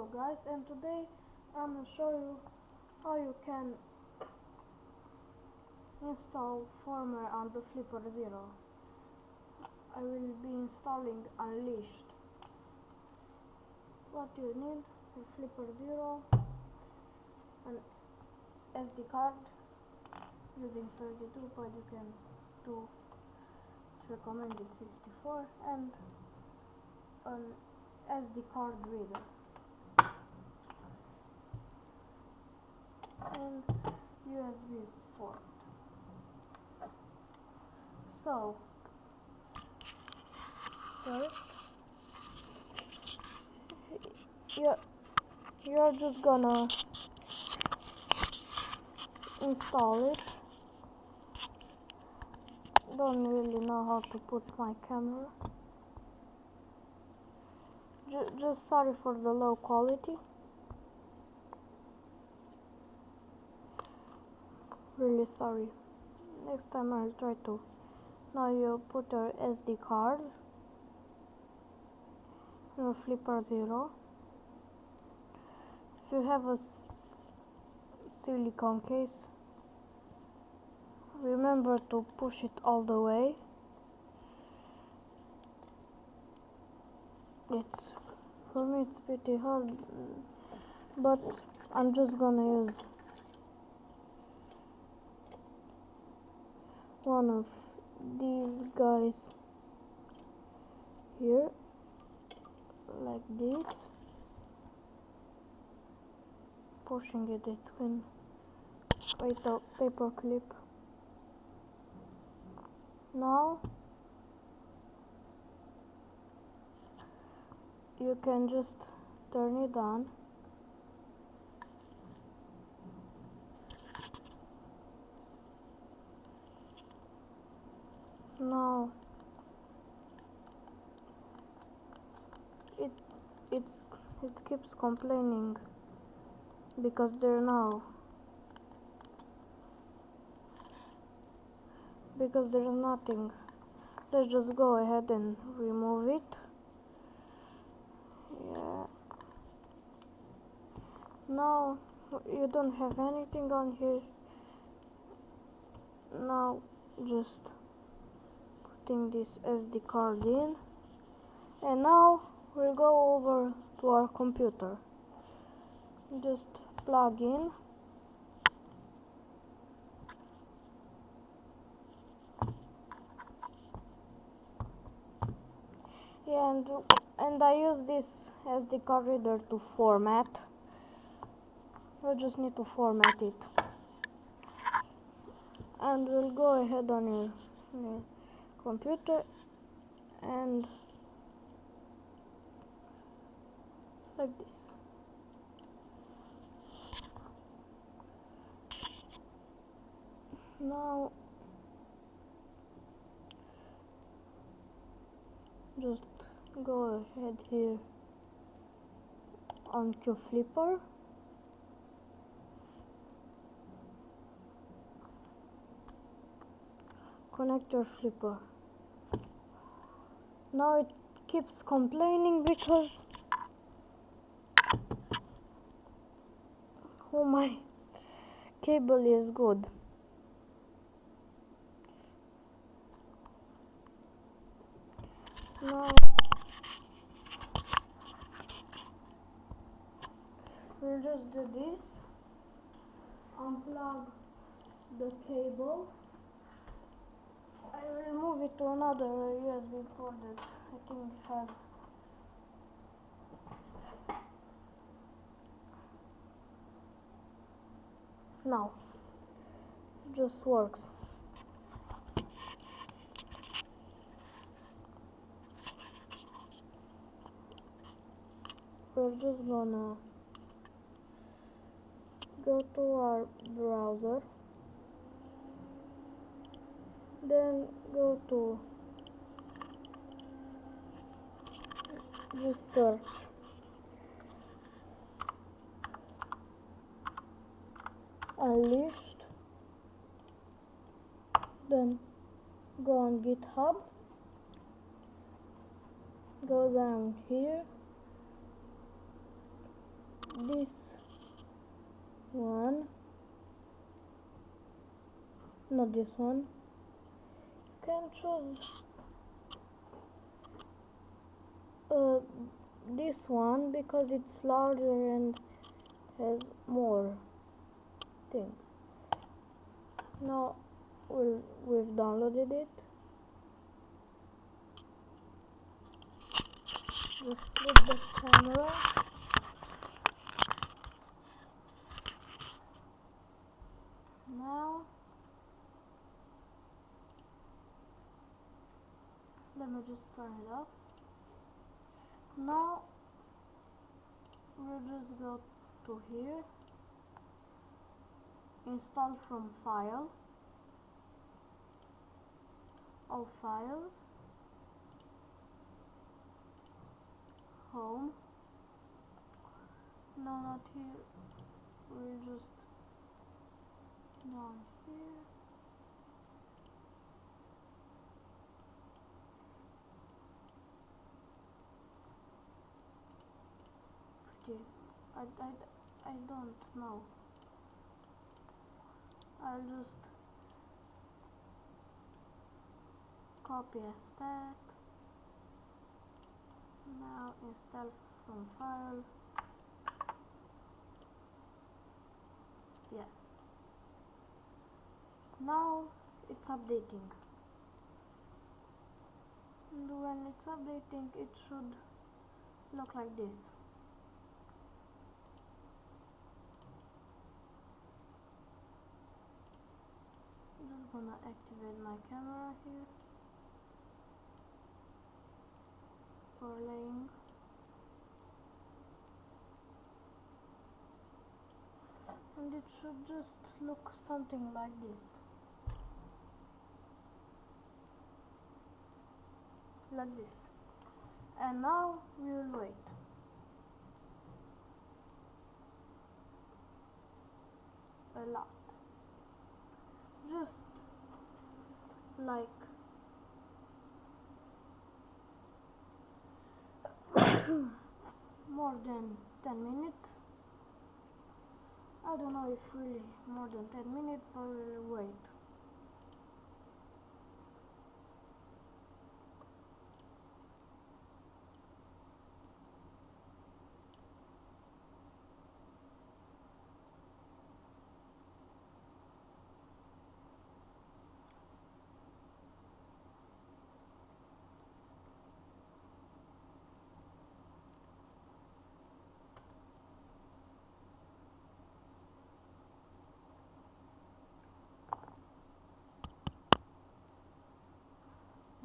Hello guys, and today I'm going to show you how you can install firmware on the Flipper Zero. I will be installing Unleashed. What you need is Flipper Zero, an SD card using 32, but you can do recommended 64, and an SD card reader and USB port. So first you're just gonna install it. Don't really know how to put my camera. Just sorry for the low quality. Really sorry. Next time I'll try to. Now you put your SD card, your Flipper Zero. If you have a silicone case, remember to push it all the way. For me it's pretty hard, but I'm just gonna use one of these guys here, like this, pushing it in with a paper clip. Now you can just turn it on. Now it keeps complaining because there's nothing. Let's just go ahead and remove it. Yeah. Now you don't have anything on here. Now just putting this SD card in, and now we'll go over to our computer. Just plug in. Yeah, and I use this SD card reader to format. You just need to format it, and we'll go ahead on your computer and like this. Now just go ahead here on your Flipper. Connect your Flipper. Now it keeps complaining because my cable is good. Now we'll just do this. Unplug the cable. I will move it to another USB port that I think has now. It just works. We're just gonna go to our browser, then go to just search Unleashed, then go on GitHub, go down here this one, not this one. You can choose this one because it's larger and has more things. Now we've downloaded it. Just flip the camera. Now let me just turn it off. Now we'll just go to here, install from file, all files, home. No, not here. We'll just down here. I don't know. I'll just copy as path. Now install from file. Yeah. Now it's updating. And when it's updating, it should look like this. I'm just gonna activate my camera here. Overlaying. And it should just look something like this. Like this. And now we'll wait. A lot. Just like more than 10 minutes. I don't know if really more than 10 minutes, but we'll wait.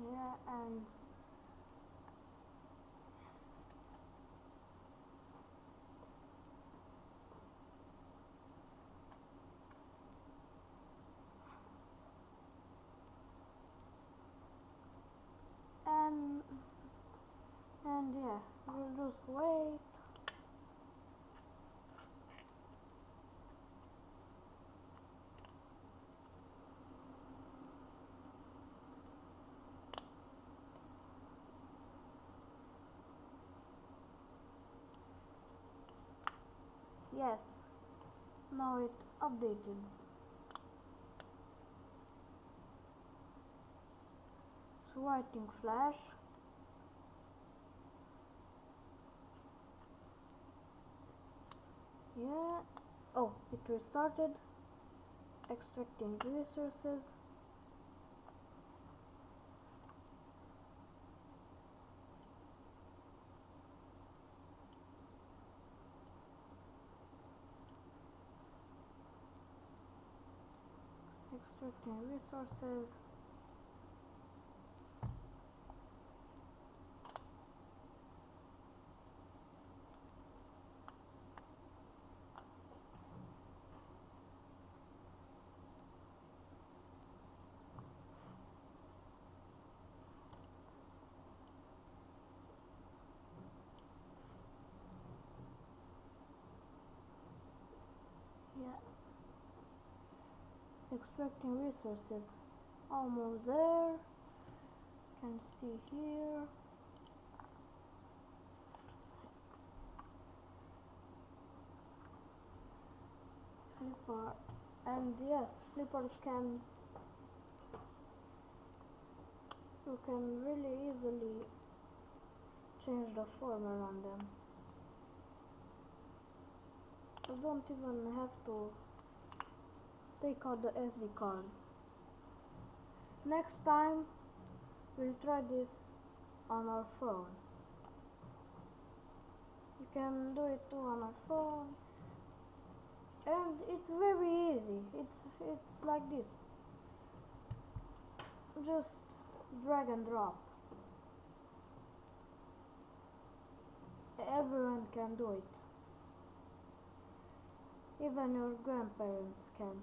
Yeah, and yeah, we'll just wait. Yes, now it updated. It's writing flash. Yeah. Oh, it restarted. Extracting resources. Extracting resources. Yeah. Extracting resources. Almost there. Can see here. flipper, and yes, flippers can, you can really easily change the firmware on them. You don't even have to take out the SD card. Next time we'll try this on our phone. You can do it too on our phone, and it's very easy. It's like this. Just drag and drop. Everyone can do it. Even your grandparents can.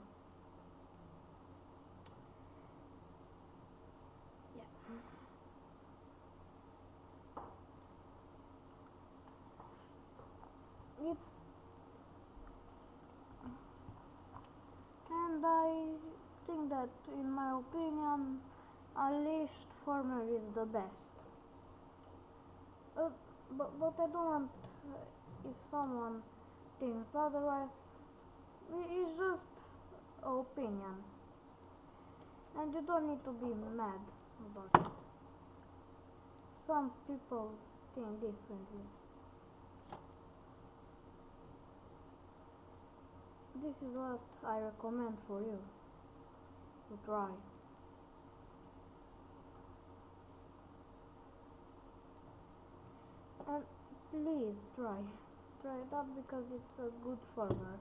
And I think that, in my opinion, Unleashed firmware is the best. But I don't want, if someone thinks otherwise, it's just an opinion. And you don't need to be mad about it. Some people think differently. This is what I recommend for you to try. And please try it out, because it's a good firmware.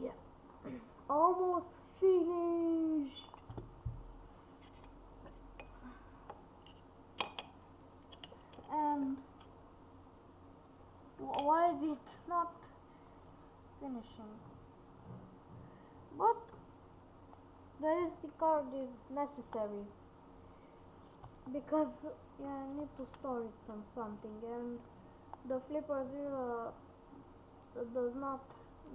Yeah, almost finished. And why is it not finishing? But the SD card is necessary, because you need to store it on something, and the Flipper Zero does not,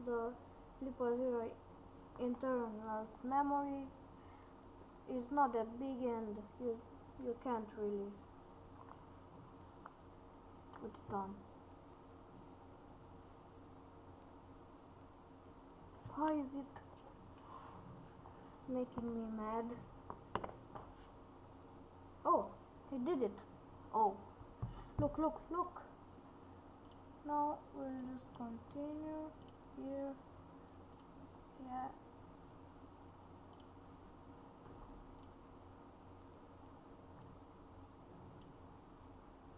the Flipper Zero internal memory is not that big, and you can't really put it on. Why is it making me mad? Oh, he did it. Oh, look. Now we'll just continue here. Yeah.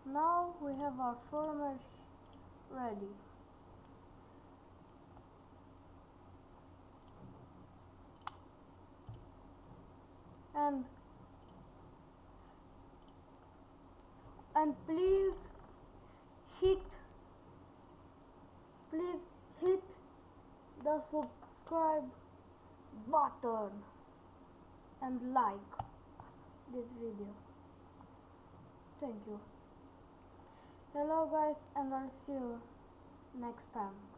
Now we have our firmware ready. And please hit the subscribe button and like this video. Thank you. Hello guys, and I'll see you next time.